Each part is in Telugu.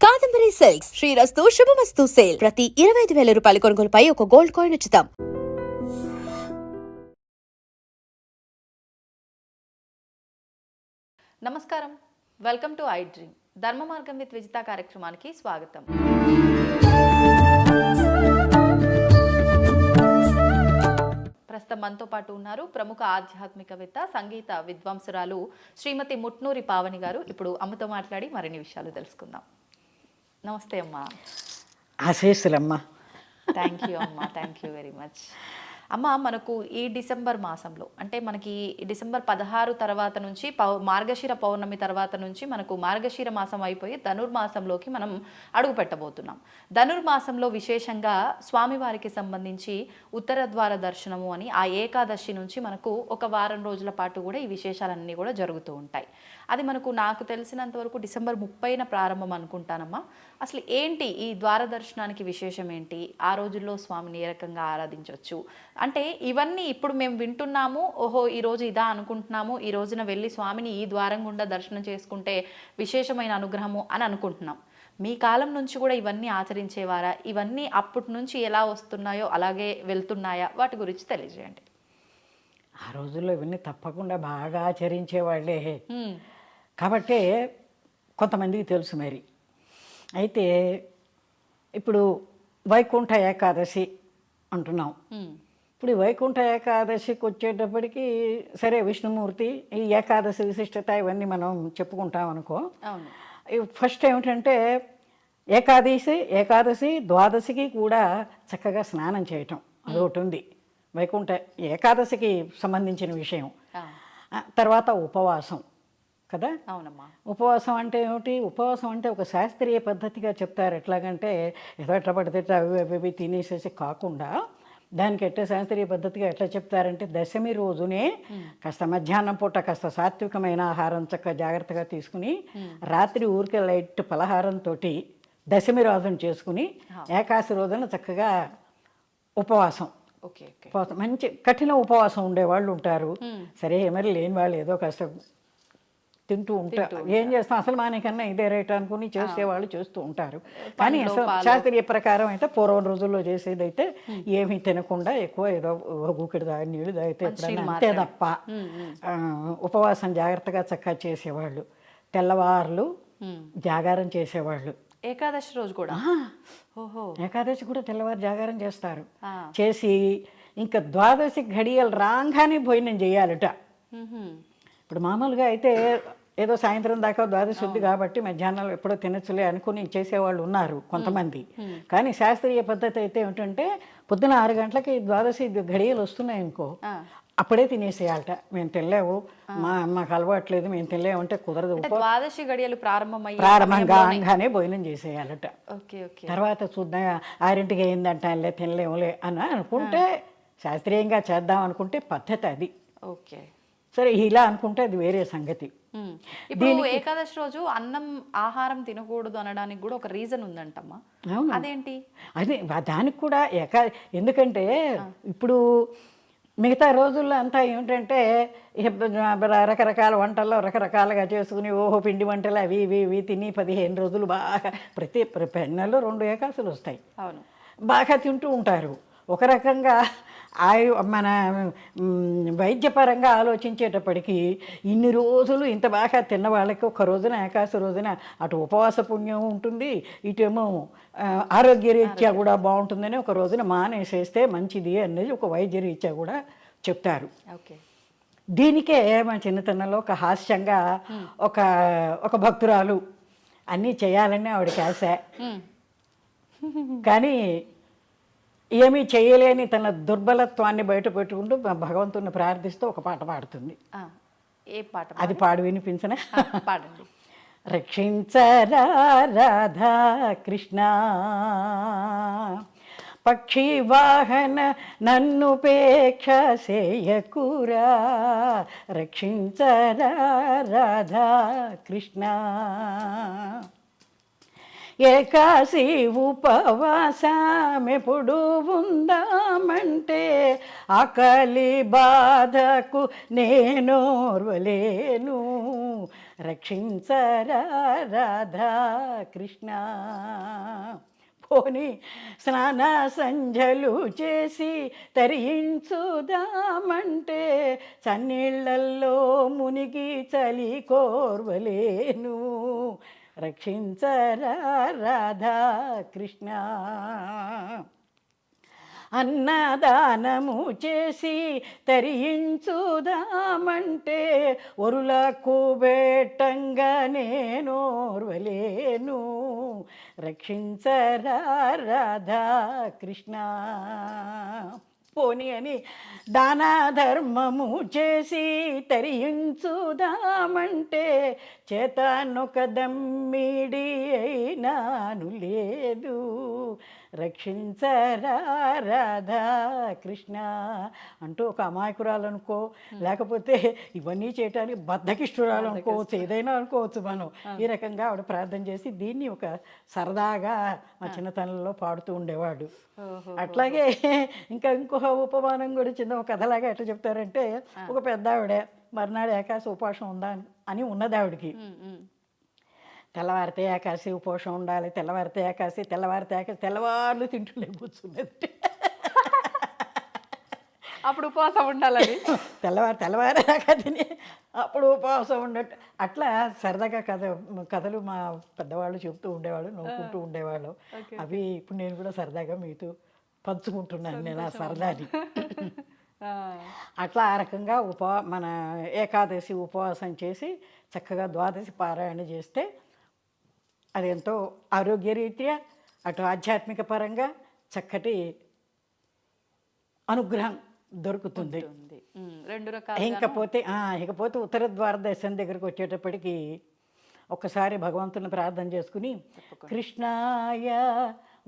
కాదంబరి సిల్క్స్ శ్రీరస్తు శుభమస్తు సేల్ ప్రతి 25,000 రూపాయల కొనుగోలుపై ఒక గోల్డ్ కాయిన్ ఉచితం. నమస్కారం, వెల్కమ్ టు ఐ డ్రీమ్. ధర్మ మార్గం విత్ విజిత కార్యక్రమానికి స్వాగతం. ప్రస్తుతం మనతో పాటు ఉన్నారు ప్రముఖ ఆధ్యాత్మికవేత్త, సంగీత విద్వాంసురాలు శ్రీమతి ముట్నూరి పావని గారు. ఇప్పుడు అమ్మతో మాట్లాడి మరిన్ని విషయాలు తెలుసుకుందాం. నమస్తే అమ్మా. ఆశీస్సులమ్మా. థ్యాంక్ యూ అమ్మా, థ్యాంక్ యూ వెరీ మచ్. అమ్మ, మనకు ఈ డిసెంబర్ మాసంలో అంటే మనకి డిసెంబర్ 16 తర్వాత నుంచి మార్గశిర పౌర్ణమి తర్వాత నుంచి మనకు మార్గశిర మాసం అయిపోయి ధనుర్మాసంలోకి మనం అడుగు పెట్టబోతున్నాం. ధనుర్మాసంలో విశేషంగా స్వామివారికి సంబంధించి ఉత్తర ద్వార దర్శనము అని ఆ ఏకాదశి నుంచి మనకు ఒక వారం రోజుల పాటు కూడా ఈ విశేషాలన్నీ కూడా జరుగుతూ ఉంటాయి. అది నాకు తెలిసినంత వరకు డిసెంబర్ 30న ప్రారంభం అనుకుంటానమ్మా. అసలు ఏంటి ఈ ద్వార దర్శనానికి విశేషం ఏంటి? ఆ రోజుల్లో స్వామిని ఏ రకంగా ఆరాధించవచ్చు అంటే ఇవన్నీ ఇప్పుడు మేము వింటున్నాము. ఓహో, ఈరోజు ఇదా అనుకుంటున్నాము, ఈ రోజున వెళ్ళి స్వామిని ఈ ద్వారం గుండా దర్శనం చేసుకుంటే విశేషమైన అనుగ్రహము అని అనుకుంటున్నాం. మీ కాలం నుంచి కూడా ఇవన్నీ ఆచరించేవారా? ఇవన్నీ అప్పటి నుంచి ఎలా వస్తున్నాయో అలాగే వెళ్తున్నాయా? వాటి గురించి తెలియజేయండి. ఆ రోజుల్లో ఇవన్నీ తప్పకుండా బాగా ఆచరించేవాళ్ళే కాబట్టే కొంతమందికి తెలుసు. మరి అయితే ఇప్పుడు వైకుంఠ ఏకాదశి అంటున్నాం. ఇప్పుడు ఈ వైకుంఠ ఏకాదశికి వచ్చేటప్పటికి సరే, విష్ణుమూర్తి, ఈ ఏకాదశి విశిష్టత ఇవన్నీ మనం చెప్పుకుంటాం అనుకో. ఫస్ట్ ఏమిటంటే ఏకాదశి ద్వాదశికి కూడా చక్కగా స్నానం చేయటం అదొకటి ఉంది. వైకుంఠ ఏకాదశికి సంబంధించిన విషయం. తర్వాత ఉపవాసం కదా. అవునమ్మా. ఉపవాసం అంటే ఏమిటి? ఉపవాసం అంటే ఒక శాస్త్రీయ పద్ధతిగా చెప్తారు. ఎట్లాగంటే ఏదో ఎట్లా పడితే అవి తినేసేసి కాకుండా దానికి ఎట్లా శాస్త్రీయ పద్ధతిగా ఎట్లా చెప్తారంటే దశమి రోజునే కాస్త మధ్యాహ్నం పూట కాస్త సాత్వికమైన ఆహారం చక్కగా జాగ్రత్తగా తీసుకుని రాత్రి ఊరికే లైట్ పలహారంతో దశమి రోజున చేసుకుని ఏకాదశి రోజున చక్కగా ఉపవాసం, మంచి కఠిన ఉపవాసం ఉండేవాళ్ళు ఉంటారు. సరే, మరి లేని వాళ్ళు ఏదో కాస్త తింటూ ఉంటారు. ఏం చేస్తాం, అసలు మానేకన్నా ఇదే రేట్ అనుకుని చేసేవాళ్ళు చేస్తూ ఉంటారు. కానీ అసలు శాస్త్రీయ ప్రకారం అయితే పూర్వం రోజుల్లో చేసేదైతే ఏమీ తినకుండా ఎక్కువ ఏదో గుక్కిడి నీళ్ళు తాగితే అంతే తప్ప ఉపవాసం జాగ్రత్తగా చక్కగా చేసేవాళ్ళు. తెల్లవారులు జాగారం చేసేవాళ్ళు. ఏకాదశి రోజు కూడా ఏకాదశి కూడా తెల్లవారు జాగారం చేస్తారు. చేసి ఇంకా ద్వాదశి ఘడియలు రాగానే భోజనం చేయాలట. ఇప్పుడు మామూలుగా అయితే ఏదో సాయంత్రం దాకా ద్వాదశి ఉంది కాబట్టి మధ్యాహ్నం ఎప్పుడో తినచ్చులే అనుకుని చేసేవాళ్ళు ఉన్నారు కొంతమంది. కానీ శాస్త్రీయ పద్ధతి అయితే ఏమిటంటే పొద్దున 6 గంటలకి ద్వాదశి ఘడియలు వస్తున్నాయి అనుకో, అప్పుడే తినేసేయాలట. మేము తినలేవు, మాకు అలవాట్లేదు, మేము తినలేము అంటే కుదరదు. ద్వాదశి గడియలు ప్రారంభంగానే భోజనం చేసేయాలట. తర్వాత చూద్దాం 6ంటికి అయిందంటే తినలేములే అని అనుకుంటే, శాస్త్రీయంగా చేద్దాం అనుకుంటే పద్ధతి అది. ఓకే, సరే, ఇలా అనుకుంటే అది వేరే సంగతి. ఇప్పుడు ఏకాదశి రోజు అన్నం ఆహారం తినకూడదు అనడానికి కూడా ఒక రీజన్ ఉందంటమ్మా. అదేంటి? అదే దానికి కూడా ఎందుకంటే ఇప్పుడు మిగతా రోజుల్లో అంతా ఏమిటంటే రకరకాల వంటల్లో రకరకాలుగా చేసుకుని పిండి వంటలు అవి ఇవి ఇవి తిని 15 రోజులు బాగా ప్రతి నెలలో 2 ఏకాదశులు వస్తాయి. అవును, బాగా తింటూ ఉంటారు. ఒక రకంగా మన వైద్యపరంగా ఆలోచించేటప్పటికీ ఇన్ని రోజులు ఇంత బాగా తిన్న వాళ్ళకి ఒక రోజున ఏకాదశి రోజున అటు ఉపవాస పుణ్యం ఉంటుంది, ఇటేమో ఆరోగ్యరీత్యా కూడా బాగుంటుందని ఒక రోజున మానేసేస్తే మంచిది అనేది ఒక వైద్యరీత్యా కూడా చెప్తారు. దీనికే మన చిన్నతనంలో ఒక హాస్యంగా ఒక భక్తురాలు అన్నీ చేయాలని ఆవిడకి ఆశ. కానీ ఏమీ చేయలేని తన దుర్బలత్వాన్ని బయట పెట్టుకుంటూ భగవంతుని ప్రార్థిస్తూ ఒక పాట పాడుతుంది. ఏ పాట? అది పాడు వినిపించనా? పాడండి. రక్షించరా రాధా కృష్ణ పక్షి వాహన నన్నుపేక్ష సేయకురా, రక్షించరా రాధా కృష్ణ. ఏకాశి ఉపవాసమెప్పుడు ఉందామంటే ఆకలి బాధకు నేనోర్వలేను, రక్షించరా రాధా కృష్ణ. పోని స్నాన సంధ్యలు చేసి తరించుదామంటే చన్నీళ్ళల్లో మునిగి చలి కోర్వలేను. రక్షించరా రాధా కృష్ణ. అన్నదానము చేసి తరించుదామంటే ఒరులకు బెట్టంగా నేనోర్వలేను. రక్షించరా రాధా కృష్ణ. పోని అని దాన ధర్మము చేసి తరించుదామంటే చేతనొక దమ్మిడి అయినాను లేదు. రక్షించరా రాధా కృష్ణ అంటూ ఒక అమాయకురాలనుకో, లేకపోతే ఇవన్నీ చేయటానికి బద్ధకిష్టురాలు అనుకోవచ్చు, ఏదైనా అనుకోవచ్చు మనం. ఈ రకంగా ఆవిడ ప్రార్థన చేసి దీన్ని ఒక సరదాగా మా చిన్నతనంలో పాడుతూ ఉండేవాడు. అట్లాగే ఇంకో ఉపమానం కూడా చిన్న ఒక కథలాగా ఎట్లా చెప్తారంటే, ఒక పెద్ద ఆవిడ మర్నాడు ఏకాశి ఉపవాసం ఉందా అని ఉన్నది ఆవిడకి. తెల్లవారితే ఏకాశి ఉపవాసం ఉండాలి, తెల్లవారితే ఏకాశి, తెల్లవారితే ఏకాశి, తెల్లవారులు తింటుండే కూర్చున్నది. అప్పుడు ఉపవాసం ఉండాలని తెల్లవారు దాకా తిని అప్పుడు ఉపవాసం ఉండట్టు. అట్లా సరదాగా కథలు మా పెద్దవాళ్ళు చెప్తూ ఉండేవాళ్ళు, నవ్వుకుంటూ ఉండేవాళ్ళు. అవి ఇప్పుడు నేను కూడా సరదాగా మీతో పంచుకుంటున్నాను నేను ఆ సరదాని. అట్లా ఆ రకంగా మన ఏకాదశి ఉపవాసం చేసి చక్కగా ద్వాదశి పారాయణ చేస్తే అది ఎంతో ఆరోగ్యరీత్యా అటు ఆధ్యాత్మిక పరంగా చక్కటి అనుగ్రహం దొరుకుతుంది. ఇకపోతే ఉత్తర ద్వార దర్శనం దగ్గరకు వచ్చేటప్పటికి ఒక్కసారి భగవంతుని ప్రార్థన చేసుకుని, కృష్ణాయ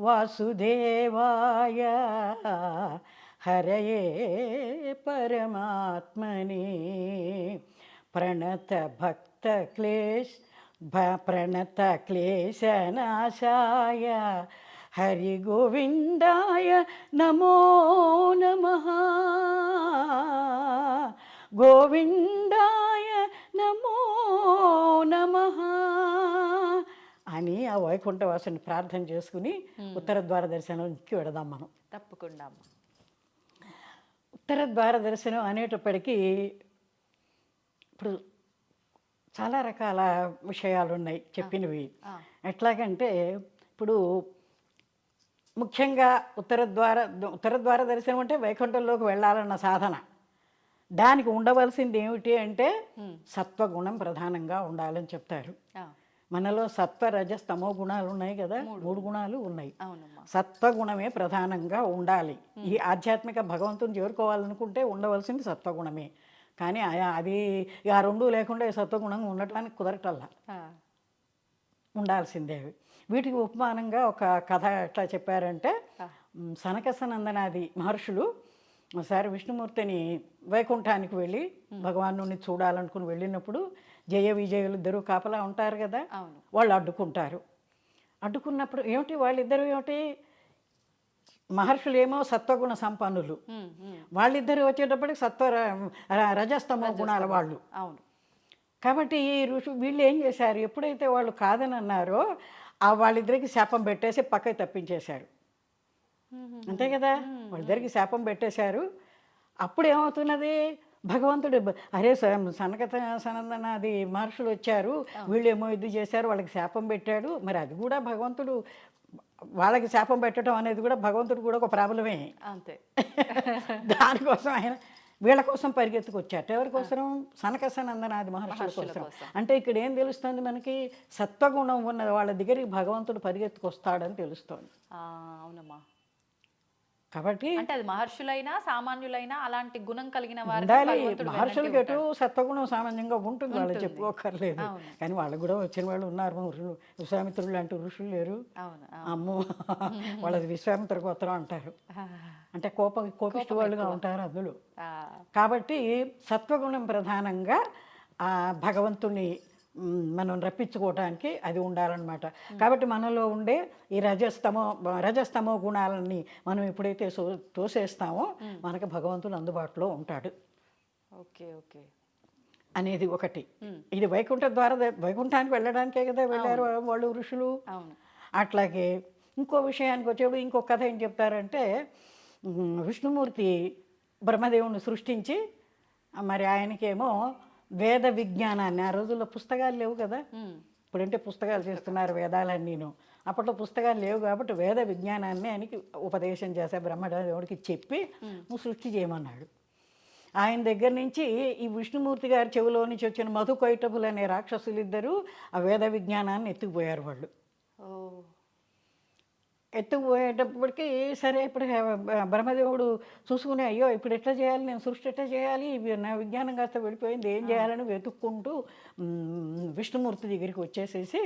వాసుదేవాయ హరయే పరమాత్మని ప్రణత క్లేశనాశాయ హరి గోవిందాయ నమో నమః. గోవిందాయ నమో నమః అని ఆ వైకుంఠవాసుని ప్రార్థన చేసుకుని ఉత్తర ద్వార దర్శనంకి వెడదాం మనం. తప్పకుండా. ఉత్తర ద్వార దర్శనం అనేటప్పటికీ ఇప్పుడు చాలా రకాల విషయాలు ఉన్నాయి చెప్పినవి. ఎట్లాగంటే ఇప్పుడు ముఖ్యంగా ఉత్తర ద్వార దర్శనం అంటే వైకుంఠంలోకి వెళ్ళాలన్న సాధన. దానికి ఉండవలసింది ఏమిటి అంటే సత్వగుణం ప్రధానంగా ఉండాలని చెప్తారు. మనలో సత్వ రజస్ తమో గుణాలు ఉన్నాయి కదా, 3 గుణాలు ఉన్నాయి. సత్వగుణమే ప్రధానంగా ఉండాలి. ఈ ఆధ్యాత్మిక భగవంతుని చేరుకోవాలనుకుంటే ఉండవలసింది సత్వగుణమే. కానీ అది ఆ 2 లేకుండా సత్వగుణంగా ఉండటానికి కుదరటల్లా, ఉండాల్సిందే. వీటికి ఉపమానంగా ఒక కథ ఎట్లా చెప్పారంటే, సనకసనందనాది మహర్షులు ఒకసారి విష్ణుమూర్తిని వైకుంఠానికి వెళ్ళి భగవాను చూడాలనుకుని వెళ్ళినప్పుడు జయ విజయులు ఇద్దరు కాపలా ఉంటారు కదా, వాళ్ళు అడ్డుకున్నప్పుడు ఏమిటి వాళ్ళిద్దరు ఏమిటి, మహర్షులు ఏమో సత్వగుణ సంపన్నులు, వాళ్ళిద్దరు వచ్చేటప్పటికి రజస్తమో గుణాల వాళ్ళు. కాబట్టి ఈ వీళ్ళు ఏం చేశారు, ఎప్పుడైతే వాళ్ళు కాదని అన్నారో వాళ్ళిద్దరికి శాపం పెట్టేసి పక్కకి తప్పించేశారు. అంతే కదా, వాళ్ళిద్దరికి శాపం పెట్టేశారు. అప్పుడు ఏమవుతున్నది, భగవంతుడు అరే సనందనాది మహర్షులు వచ్చారు, వీళ్ళేమో ఇది చేశారు, వాళ్ళకి శాపం పెట్టాడు. మరి అది కూడా భగవంతుడు, వాళ్ళకి శాపం పెట్టడం అనేది కూడా భగవంతుడు కూడా ఒక ప్రాబ్లమే. అంతే. దానికోసం ఆయన వీళ్ళ కోసం పరిగెత్తుకొచ్చాట. ఎవరి కోసం? సనకసనందనాది మహర్షుల కోసం. అంటే ఇక్కడ ఏం తెలుస్తుంది మనకి, సత్వగుణం ఉన్న వాళ్ళ దగ్గరికి భగవంతుడు పరిగెత్తుకొస్తాడని తెలుస్తోంది. అవునమ్మా. కాబట్టి అంటే అది మహర్షులైనా సామాన్యులైనా అలాంటి గుణం కలిగిన వారు. మహర్షులకి ఎటు సత్వగుణం సామాన్యంగా ఉంటుంది, వాళ్ళు చెప్పుకోకర్లేదు. కానీ వాళ్ళకు కూడా వచ్చిన వాళ్ళు ఉన్నారు. విశ్వామిత్రులు లాంటి ఋషులు లేరు. అమ్మో, వాళ్ళది విశ్వామిత్ర గోత్రం అంటారు. అంటే కోపిష్టి వాళ్ళుగా ఉంటారు అందులో. కాబట్టి సత్వగుణం ప్రధానంగా ఆ భగవంతుని మనం రప్పించుకోవటానికి అది ఉండాలన్నమాట. కాబట్టి మనలో ఉండే ఈ రజస్తమో గుణాలని మనం ఎప్పుడైతే తోసేస్తామో మనకు భగవంతుడు అందుబాటులో ఉంటాడు. Okay okay. అనేది ఒకటి. ఇది వైకుంఠ ద్వార వైకుంఠానికి వెళ్ళడానికే కదా వెళ్ళారు వాళ్ళు ఋషులు. అవును. అట్లాగే ఇంకో విషయానికి వచ్చేప్పుడు ఇంకో కథ ఏం చెప్తారంటే విష్ణుమూర్తి బ్రహ్మదేవుని సృష్టించి మరి ఆయనకేమో వేద విజ్ఞానాన్ని, ఆ రోజుల్లో పుస్తకాలు లేవు కదా, ఇప్పుడంటే పుస్తకాలు చేస్తున్నారు వేదాలన్నీను, అప్పట్లో పుస్తకాలు లేవు కాబట్టి వేద విజ్ఞానాన్ని ఆయనకి ఉపదేశం చేసే బ్రహ్మదేవుడికి చెప్పి నువ్వు సృష్టి చేయమన్నాడు. ఆయన దగ్గర నుంచి ఈ విష్ణుమూర్తి గారి చెవిలో నుంచి వచ్చిన మధుకైటపులు అనే రాక్షసులు ఇద్దరు ఆ వేద విజ్ఞానాన్ని ఎత్తుకుపోయారు వాళ్ళు. ఓ. ఎత్తుకుపోయేటప్పటికి సరే ఇప్పుడు బ్రహ్మదేవుడు చూసుకుని అయ్యో ఇప్పుడు ఎట్లా చేయాలి, నేను సృష్టి ఎట్లా చేయాలి, నా విజ్ఞానం కాస్త వెళ్ళిపోయింది, ఏం చేయాలని వెతుక్కుంటూ విష్ణుమూర్తి దగ్గరికి వచ్చేసేసి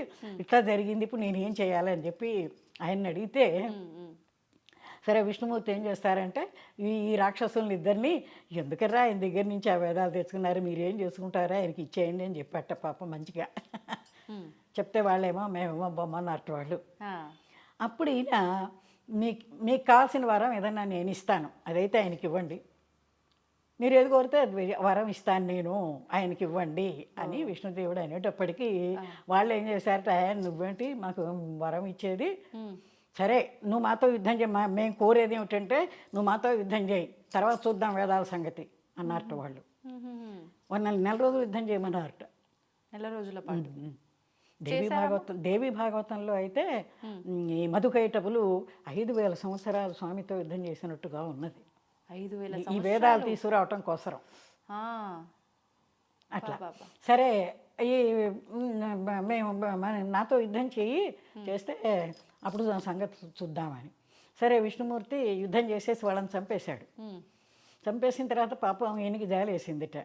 ఇట్లా జరిగింది, ఇప్పుడు నేను ఏం చేయాలని చెప్పి ఆయన్ని అడిగితే సరే విష్ణుమూర్తి ఏం చేస్తారంటే ఈ రాక్షసుల్ని ఇద్దరిని ఎందుకర్రా ఆయన దగ్గర నుంచి ఆ వేదాలు తెచ్చుకున్నారు, మీరు ఏం చేసుకుంటారా ఆయనకి ఇచ్చేయండి అని చెప్పాట పాపం మంచిగా. చెప్తే వాళ్ళేమో మేమేమో బొమ్మన్నట్టు వాళ్ళు. అప్పుడు ఈయన మీకు కావాల్సిన వరం ఏదన్నా నేను ఇస్తాను, అదైతే ఆయనకి ఇవ్వండి, మీరు ఏది కోరితే అది వరం ఇస్తాను నేను, ఆయనకి ఇవ్వండి అని విష్ణుదేవుడు అనేటప్పటికీ వాళ్ళు ఏం చేశారట, ఆయన నువ్వేంటి మాకు వరం ఇచ్చేది, సరే నువ్వు మాతో యుద్ధం చేయి, మేము కోరేది ఏమిటంటే నువ్వు మాతో యుద్ధం చేయి, తర్వాత చూద్దాం వేదాల సంగతి అన్నట్టు వాళ్ళు. నెల రోజులు యుద్ధం చేయమన్నారట. నెల రోజుల పాటు. దేవి భాగవతంలో అయితే ఈ మధుకైటపులు 5,000 సంవత్సరాలు స్వామితో యుద్ధం చేసినట్టుగా ఉన్నది. 5,000 ఈ వేదాలు తీసుకురావటం కోసరం అట్లా. సరే ఈ మేము నాతో యుద్ధం చేస్తే అప్పుడు సంగతి చూద్దామని సరే విష్ణుమూర్తి యుద్ధం చేసేసి వాళ్ళని చంపేశాడు. చంపేసిన తర్వాత పాపం ఈయనకి జాలేసిందిట.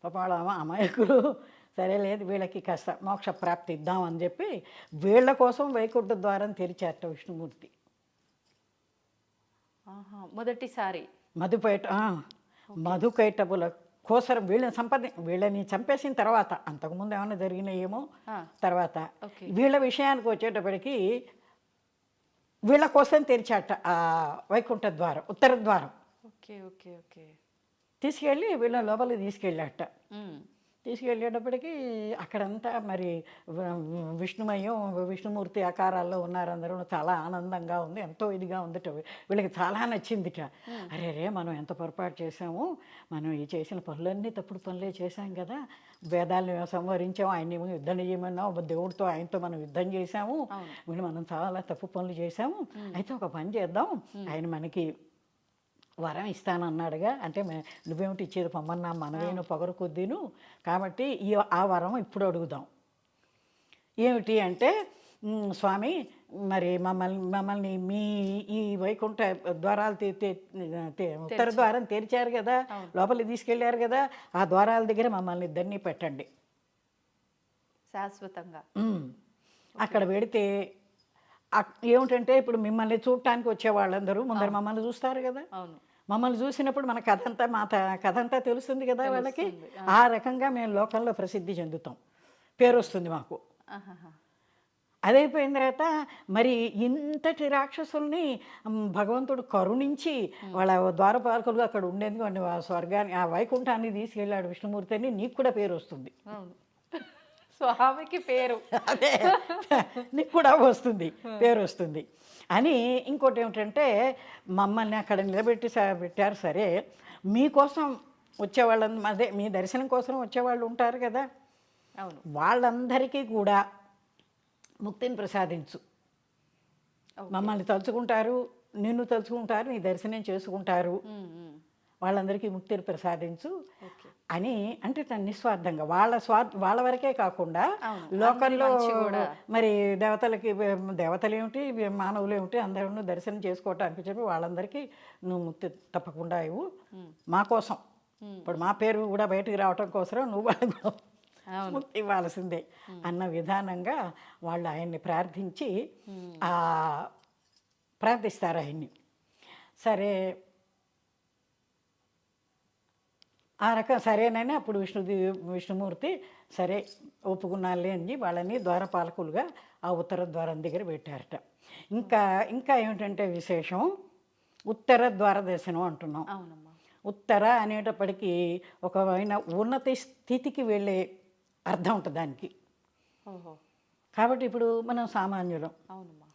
పాపం వాళ్ళ అమాయకులు సరే లేదు వీళ్ళకి కాస్త మోక్ష ప్రాప్తి ఇద్దామని చెప్పి వీళ్ళ కోసం వైకుంఠ ద్వారం తెరిచారట విష్ణుమూర్తి మొదటిసారి. మధుకైటపుల కోసరం వీళ్ళని చంపేసిన తర్వాత, అంతకుముందు ఏమైనా జరిగినాయేమో తర్వాత, వీళ్ళ విషయానికి వచ్చేటప్పటికి వీళ్ళ కోసం తెరిచాట ఆ వైకుంఠ ద్వారం, ఉత్తర ద్వారం. Okay okay okay. తీసుకెళ్ళి వీళ్ళ లోపలికి తీసుకెళ్ళాట. తీసుకెళ్ళేటప్పటికి అక్కడంతా మరి విష్ణుమయం విష్ణుమూర్తి ఆకారాల్లో ఉన్నారు అందరూ, చాలా ఆనందంగా ఉంది, ఎంతో ఇదిగా ఉందిట, వీళ్ళకి చాలా నచ్చిందిట. అరే రే మనం ఎంత పొరపాటు చేసాము, మనం ఈ చేసిన పనులన్నీ తప్పుడు పనులే చేశాం కదా, వేదాలను సంవరించాము, ఆయన్ని యుద్ధం చేయమన్నాం, దేవుడితో ఆయనతో మనం యుద్ధం చేశాము, వీళ్ళు మనం చాలా తప్పు పనులు చేశాము, అయితే ఒక పని చేద్దాం, ఆయన మనకి వరం ఇస్తానన్నాడుగా, అంటే నువ్వేమిటి ఇచ్చేది పొమ్మన్నా, మనమేను పొగరు కొద్దీను, కాబట్టి ఆ వరం ఇప్పుడు అడుగుదాం. ఏమిటి అంటే స్వామి మరి మమ్మల్ని మీ ఈ వైకుంఠ ద్వారాలు ఉత్తర ద్వారం తెరిచారు కదా, లోపలికి తీసుకెళ్ళారు కదా, ఆ ద్వారాల దగ్గర మమ్మల్ని ఇద్దరినీ పెట్టండి శాశ్వతంగా. అక్కడ పెడితే ఏమిటంటే ఇప్పుడు మిమ్మల్ని చూడటానికి వచ్చే వాళ్ళందరూ ముందర మమ్మల్ని చూస్తారు కదా, మమ్మల్ని చూసినప్పుడు మన కథ అంతా తెలుస్తుంది కదా వాళ్ళకి, ఆ రకంగా మేము లోకంలో ప్రసిద్ధి చెందుతాం, పేరు వస్తుంది మాకు. అదైపోయిన తర్వాత మరి ఇంతటి రాక్షసుల్ని భగవంతుడు కరుణించి వాళ్ళ ద్వారపాలకులు అక్కడ ఉండేందుకు ఆ స్వర్గాన్ని ఆ వైకుంఠాన్ని తీసుకెళ్ళాడు విష్ణుమూర్తి అని, నీకు కూడా పేరు వస్తుంది, స్వామికి పేరు అదే నీకు కూడా వస్తుంది, పేరు వస్తుంది అని. ఇంకోటి ఏమిటంటే మమ్మల్ని అక్కడ పెట్టారు, సరే మీకోసం వచ్చేవాళ్ళని, అదే మీ దర్శనం కోసం వచ్చేవాళ్ళు ఉంటారు కదా, అవును, వాళ్ళందరికీ కూడా ముక్తిని ప్రసాదించు, మమ్మల్ని తలుచుకుంటారు, నిన్ను తలుచుకుంటారు, నీ దర్శనం చేసుకుంటారు, వాళ్ళందరికీ ముక్తిని ప్రసాదించు అని. అంటే నిస్వార్థంగా వాళ్ళ వరకే కాకుండా లోకంలో మరి దేవతలు ఏమిటి మానవులు ఏమిటి అందరూ దర్శనం చేసుకోవటానికి చెప్పి వాళ్ళందరికీ నువ్వు ముక్తి తప్పకుండా ఇవ్వు, మా కోసం, ఇప్పుడు మా పేరు కూడా బయటకు రావటం కోసం నువ్వు వాళ్ళకు ముక్తి ఇవ్వాల్సిందే అన్న విధానంగా వాళ్ళు ఆయన్ని ప్రార్థిస్తారు ఆయన్ని. సరే ఆ రకం సరేనని అప్పుడు విష్ణుమూర్తి సరే ఒప్పుకున్నాలే అని వాళ్ళని ద్వారపాలకులుగా ఆ ఉత్తర ద్వారం దగ్గర పెట్టారట. ఇంకా ఏమిటంటే విశేషం, ఉత్తర ద్వార దర్శనం అంటున్నాం. ఉత్తర అనేటప్పటికీ ఒకమైన ఉన్నత స్థితికి వెళ్ళే అర్థం ఉంటుంది దానికి. ఓహో, కాబట్టి ఇప్పుడు మనం సామాన్యులం, అవునమ్మా.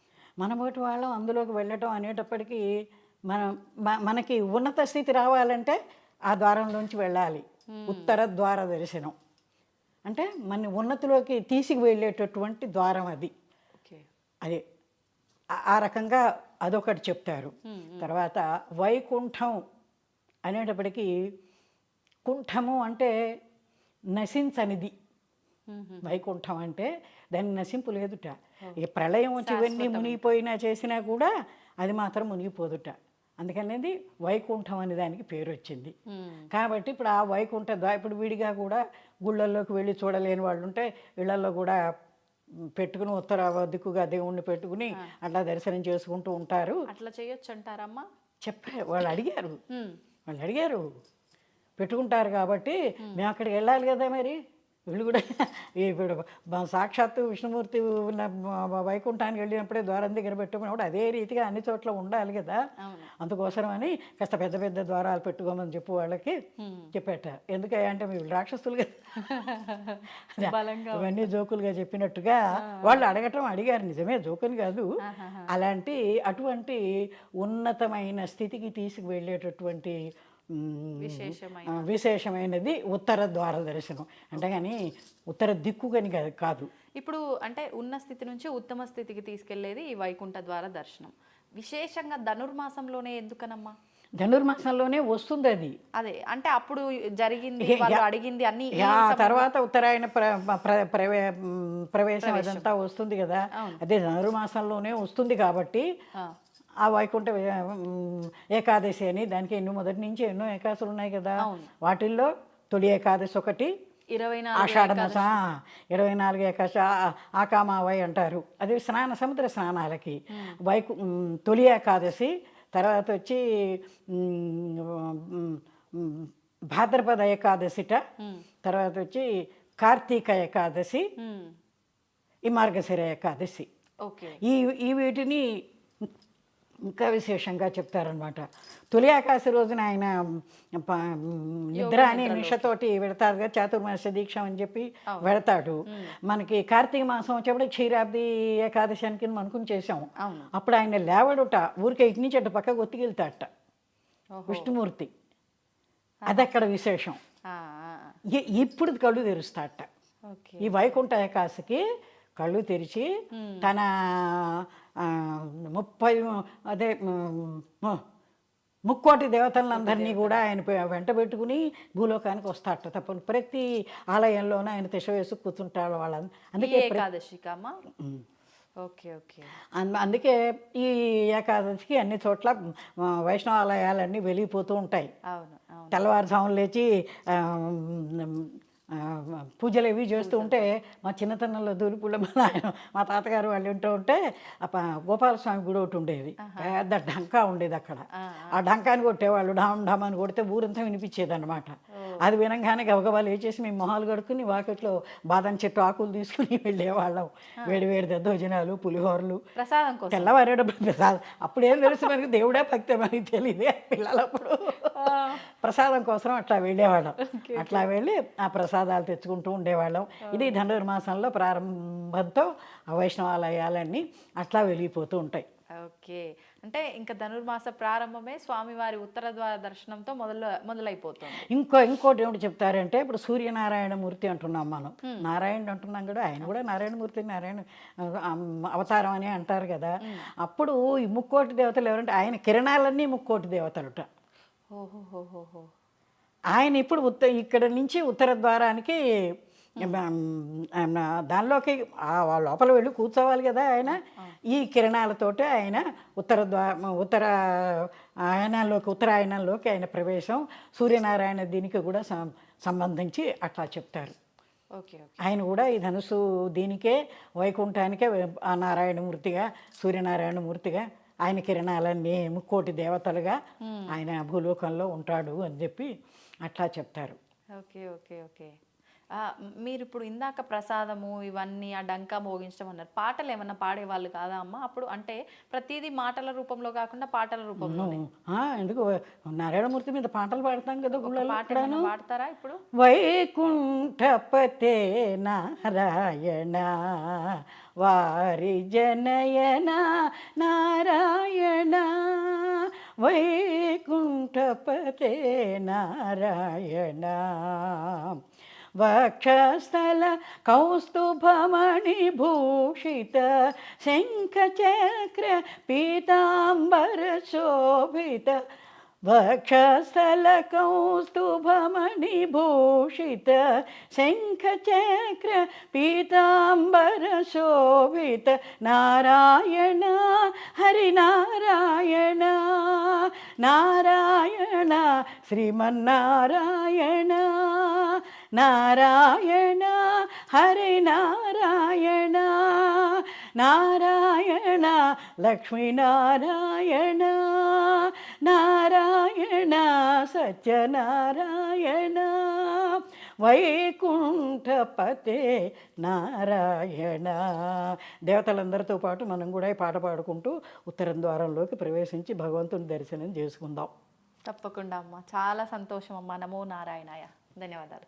మనబోటి వాళ్ళం అందులోకి వెళ్ళటం అనేటప్పటికీ మనకి ఉన్నత స్థితి రావాలంటే ఆ ద్వారంలోంచి వెళ్ళాలి. ఉత్తర ద్వార దర్శనం అంటే మన ఉన్నతిలోకి తీసుకు వెళ్ళేటటువంటి ద్వారం అది. ఓకే. అదే ఆ రకంగా అదొకటి చెప్తారు. తర్వాత వైకుంఠం అనేటప్పటికీ కుంఠము అంటే నశించనిది. వైకుంఠం అంటే దాన్ని నశింపు లేదుట. ఈ ప్రళయం వచ్చి ఇవన్నీ మునిగిపోయినా చేసినా కూడా అది మాత్రం మునిగిపోదుట. అందుకనేది వైకుంఠం అనే దానికి పేరు వచ్చింది. కాబట్టి ఇప్పుడు ఆ వైకుంఠ ఇప్పుడు విడిగా కూడా గుళ్ళల్లోకి వెళ్ళి చూడలేని వాళ్ళు ఉంటే ఇళ్లలో కూడా పెట్టుకుని ఉత్తర దిక్కుగా దేవుణ్ణి పెట్టుకుని అట్లా దర్శనం చేసుకుంటూ ఉంటారు. అట్లా చేయొచ్చు అంటారమ్మా? చెప్పారు, వాళ్ళు అడిగారు పెట్టుకుంటారు. కాబట్టి మేము అక్కడికి వెళ్ళాలి కదా, మరి వీళ్ళు కూడా ఇప్పుడు సాక్షాత్తు విష్ణుమూర్తి ఉన్న వైకుంఠానికి వెళ్ళినప్పుడే ద్వారం దగ్గర పెట్టుకున్నప్పుడు అదే రీతిగా అన్ని చోట్ల ఉండాలి కదా. అందుకోసమని కాస్త పెద్ద పెద్ద ద్వారాలు పెట్టుకోమని చెప్పు వాళ్ళకి చెప్పేట. ఎందుకంటే మీరు రాక్షసులు కదా, ఇవన్నీ జోకులుగా చెప్పినట్టుగా వాళ్ళు అడిగారు. నిజమే, జోకులు కాదు. అటువంటి ఉన్నతమైన స్థితికి తీసుకువెళ్ళేటటువంటి విశేషమైనది ఉత్తర ద్వార దర్శనం. అంటే కానీ ఉత్తర దిక్కు కానీ కాదు. ఇప్పుడు అంటే ఉన్న స్థితి నుంచి ఉత్తమ స్థితికి తీసుకెళ్లేది ఈ వైకుంఠ ద్వార దర్శనం. విశేషంగా ధనుర్మాసంలోనే ఎందుకనమ్మా? ధనుర్మాసంలోనే వస్తుంది అది. అదే అంటే అప్పుడు జరిగింది, వాళ్ళు అడిగింది అన్ని తర్వాత ఉత్తరాయణ ప్రవేశం అదంతా వస్తుంది కదా, అదే ధనుర్మాసంలోనే వస్తుంది. కాబట్టి ఆ వైకుంఠ ఏకాదశి అని దానికి మొదటి నుంచి ఎన్నో ఏకాదశులు ఉన్నాయి కదా. వాటిల్లో తొలి ఏకాదశి ఒకటి, ఆషాఢ మాసం 24 ఏకాదశి ఆకామావై అంటారు. అది సముద్ర స్నానాలకి తొలి ఏకాదశి. తర్వాత వచ్చి భాద్రపద ఏకాదశిట. తర్వాత వచ్చి కార్తీక ఏకాదశి, ఈ మార్గశిర ఏకాదశి. ఈ వీటిని ఇంకా విశేషంగా చెప్తారనమాట. తొలి ఏకాదశి రోజున ఆయన నిద్ర అనే నిషతోటి వెడతారు కదా, చాతుర్మాస దీక్ష అని చెప్పి వెడతాడు. మనకి కార్తీక మాసం వచ్చేప్పుడు క్షీరాబ్ది ఏకాదశి అని అనుకుని చేసాం. అప్పుడు ఆయన లేవడుట, ఊరికే ఇటు నుంచి అటు పక్కకు ఒత్తికెళ్తాడట విష్ణుమూర్తి. అదక్కడ విశేషం. ఇప్పుడు కళ్ళు తెరుస్తాడట. ఈ వైకుంఠ ఏకాదశికి కళ్ళు తెరిచి తన 30 దేవతలందరినీ కూడా ఆయన వెంట పెట్టుకుని భూలోకానికి వస్తాడట. తప్పని ప్రతి ఆలయంలోనూ ఆయన తిష వేసి కూర్చుంటాడు వాళ్ళని. అందుకే అందుకే ఈ ఏకాదశికి అన్ని చోట్ల వైష్ణవ ఆలయాలన్నీ వెలిగిపోతూ ఉంటాయి. తెల్లవారుజామున లేచి పూజలు ఇవి చేస్తూ ఉంటే మా చిన్నతనంలో దూలిపూళ్ళ మా తాతగారు వాళ్ళు వింటూ ఉంటే గోపాలస్వామి గుడి ఒకటి ఉండేది, పెద్ద ఢంకా ఉండేది అక్కడ. ఆ ఢంకాని కొట్టేవాళ్ళు, ఢామ్ ఢామ్ అని కొడితే ఊరంతా వినిపించేది అనమాట. అది వినంగానే గబగబా లేచేసి మేము మొహాలు కడుక్కుని వాకిట్లో బాదం చెట్టు ఆకులు తీసుకుని వెళ్ళేవాళ్ళం. వేడి వేడి దద్దోజనాలు, పులిహోరలు, తెల్లవారేటప్పుడు ప్రసాదం. అప్పుడేం తెలుసు మనకి, దేవుడే భక్తి మనకి తెలియదే పిల్లలప్పుడు. ప్రసాదం కోసం అట్లా వెళ్ళేవాళ్ళం. అట్లా వెళ్ళి ఆ ప్రసాదాలు తెచ్చుకుంటూ ఉండేవాళ్ళం. ఇది ధనుర్మాసంలో ప్రారంభంతో వైష్ణవాలయాలన్నీ అట్లా వెలిగిపోతూ ఉంటాయి. ఓకే. అంటే ఇంకా ధనుర్మాస ప్రారంభమే స్వామివారి ఉత్తర ద్వార దర్శనంతో మొదలైపోతుంది. ఇంకోటి ఏమిటి చెప్తారంటే, ఇప్పుడు సూర్యనారాయణమూర్తి అంటున్నాం మనం, నారాయణుడు అంటున్నాం కూడా, ఆయన కూడా నారాయణమూర్తి, నారాయణ అవతారం అని అంటారు కదా. అప్పుడు ఈ 30 దేవతలు ఎవరంటే ఆయన కిరణాలన్నీ 30 దేవతలుట. ఆయన ఇప్పుడు ఇక్కడ నుంచి ఉత్తర ద్వారానికి దానిలోకి లోపల వెళ్ళి కూర్చోవాలి కదా ఆయన. ఈ కిరణాలతోటి ఆయన ఉత్తరాయణంలోకి ఆయన ప్రవేశం. సూర్యనారాయణ దీనికి కూడా సంబంధించి అట్లా చెప్తారు. ఆయన కూడా ఈ ధనుసు దీనికే, వైకుంఠానికే ఆ నారాయణమూర్తిగా, సూర్యనారాయణమూర్తిగా ఆయన కిరణాలన్నీ 30 దేవతలుగా ఆయన భూలోకంలో ఉంటాడు అని చెప్పి అట్లా చెప్తారు. Okay okay okay. మీరు ఇప్పుడు ఇందాక ప్రసాదము ఇవన్నీ ఆ డంకా మోగించడం అన్నారు, పాటలు ఏమన్నా పాడేవాళ్ళు కాదా అమ్మ అప్పుడు? అంటే ప్రతిదీ మాటల రూపంలో కాకుండా పాటల రూపంలో ఎందుకు నారాయణమూర్తి మీద పాటలు పాడతాం కదా గుళ్ళలో పాట ఏమన్నా పాడతారా ఇప్పుడు? వైకుంఠపతే నారాయణ వారి జనయన నారాయణ వైకుంఠపతే నారాయణ వక్షస్థల కౌస్తుభమణిభూషిత శంఖచక్ర పీతాంబర శోభిత వక్షస్థల కౌస్తుభమణిభూషిత శంఖచక్ర పీతాంబర శోభిత నారాయణ హరినారాయణ నారాయణ శ్రీమన్నారాయణ నారాయణ హరినారాయణ నారాయణ లక్ష్మీనారాయణ నారాయణ సత్యనారాయణ వైకుంఠపతే నారాయణ. దేవతలందరితో పాటు మనం కూడా ఈ పాట పాడుకుంటూ ఉత్తరం ద్వారంలోకి ప్రవేశించి భగవంతుని దర్శనం చేసుకుందాం. తప్పకుండా అమ్మ, చాలా సంతోషం అమ్మ. నమో నారాయణాయ. ధన్యవాదాలు.